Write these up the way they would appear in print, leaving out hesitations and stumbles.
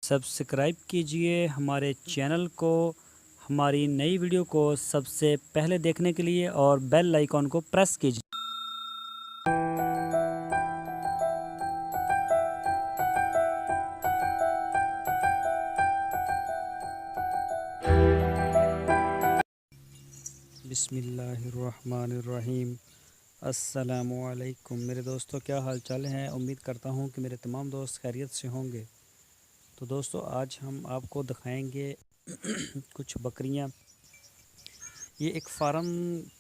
Subscribe कीजिए हमारे channel को, हमारी नई वीडियो को सबसे पहले देखने के लिए, और बेल आइकॉन को प्रेस कीजिए। बिस्मिल्लाहिर्रहमानिर्रहीम। अस्सलामुअलैकुम मेरे दोस्तों, क्या हाल चाल हैं। उम्मीद करता हूँ कि मेरे तमाम दोस्त खैरियत से होंगे। तो दोस्तों, आज हम आपको दिखाएंगे कुछ बकरियाँ। ये एक फार्म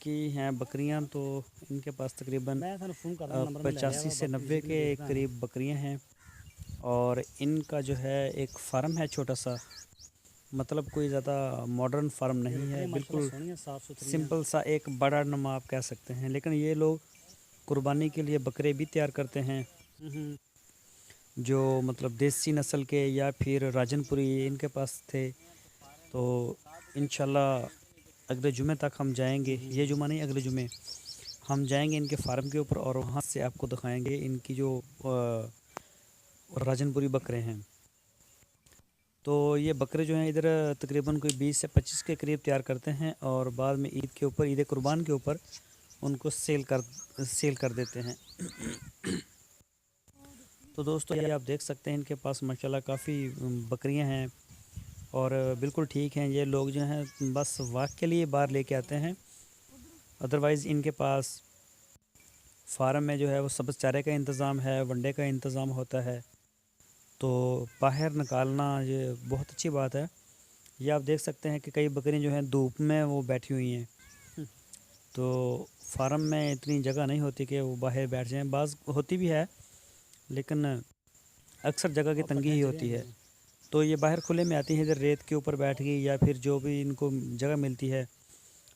की हैं बकरियाँ। तो इनके पास तकरीबन 85 से 90 के करीब बकरियाँ हैं। और इनका जो है एक फ़ार्म है छोटा सा, मतलब कोई ज़्यादा मॉडर्न फार्म नहीं है, बिल्कुल सिंपल सा एक बड़ा नमा आप कह सकते हैं। लेकिन ये लोग कुर्बानी के लिए बकरे भी तैयार करते हैं, जो मतलब देसी नस्ल के या फिर राजनपुरी इनके पास थे। तो इंशाल्लाह अगले जुमे तक हम जाएंगे, ये जुमा नहीं अगले जुमे हम जाएंगे इनके फार्म के ऊपर, और वहाँ से आपको दिखाएंगे इनकी जो राजनपुरी बकरे हैं। तो ये बकरे जो हैं इधर तकरीबन कोई 20 से 25 के करीब तैयार करते हैं, और बाद में ईद के ऊपर, ईद कुर्बान के ऊपर उनको सेल कर देते हैं। तो दोस्तों, ये आप देख सकते हैं इनके पास माशाल्लाह काफ़ी बकरियां हैं, और बिल्कुल ठीक हैं। ये लोग जो हैं बस वाक के लिए बाहर लेके आते हैं। अदरवाइज़ इनके पास फार्म में जो है वो सब्ज़ चारे का इंतज़ाम है, वनडे का इंतज़ाम होता है। तो बाहर निकालना ये बहुत अच्छी बात है। ये आप देख सकते हैं कि कई बकरियां जो हैं धूप में वो बैठी हुई हैं। तो फार्म में इतनी जगह नहीं होती कि वो बाहर बैठ जाएं। बाज़ होती भी है, लेकिन अक्सर जगह की तंगी ही होती है। तो ये बाहर खुले में आती हैं, इधर रेत के ऊपर बैठ गई या फिर जो भी इनको जगह मिलती है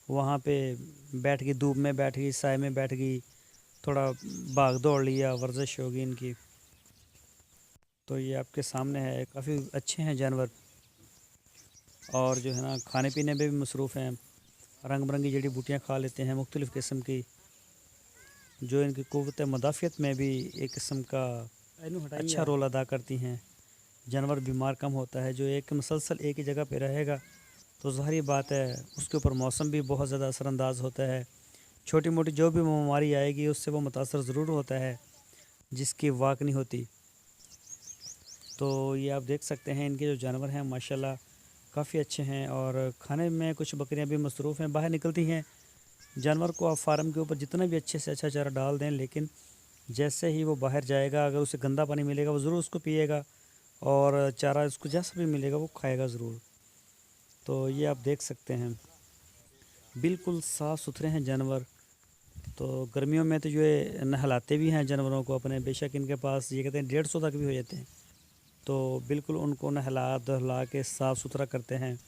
वहाँ पे बैठ गई, धूप में बैठ गई, साए में बैठ गई, थोड़ा भाग दौड़ लिया, वर्जिश होगी इनकी। तो ये आपके सामने है, काफ़ी अच्छे हैं जानवर, और जो है ना खाने पीने में भी मसरूफ़ हैं। रंग बिरंगी जड़ी बूटियाँ खा लेते हैं मुख्तलिफ़ किस्म की, जो इनकी क़ुव्वत मुदाफ़ियत में भी एक किस्म का अच्छा रोल अदा करती हैं। जानवर बीमार कम होता है। जो एक मुसलसल एक ही जगह पे रहेगा तो ज़ाहिर बात है उसके ऊपर मौसम भी बहुत ज़्यादा असरानंदाज़ होता है। छोटी मोटी जो भी बीमारी आएगी उससे वो मुतासर ज़रूर होता है, जिसकी वाक नहीं होती। तो ये आप देख सकते हैं इनके जो जानवर हैं माशाल्लाह काफ़ी अच्छे हैं, और खाने में कुछ बकरियां भी मसरूफ़ हैं, बाहर निकलती हैं। जानवर को आप फार्म के ऊपर जितना भी अच्छे से अच्छा चारा डाल दें, लेकिन जैसे ही वो बाहर जाएगा, अगर उसे गंदा पानी मिलेगा वो ज़रूर उसको पिएगा, और चारा उसको जैसा भी मिलेगा वो खाएगा ज़रूर। तो ये आप देख सकते हैं बिल्कुल साफ़ सुथरे हैं जानवर। तो गर्मियों में तो ये नहलाते भी हैं जानवरों को अपने, बेशक इनके पास ये कहते हैं 150 तक भी हो जाते हैं। तो बिल्कुल उनको नहला धुला के साफ़ सुथरा करते हैं।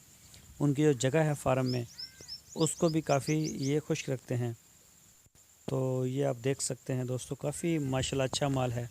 उनकी जो जगह है फार्म में उसको भी काफ़ी ये खुश रखते हैं। तो ये आप देख सकते हैं दोस्तों, काफ़ी माशाल्लाह अच्छा माल है।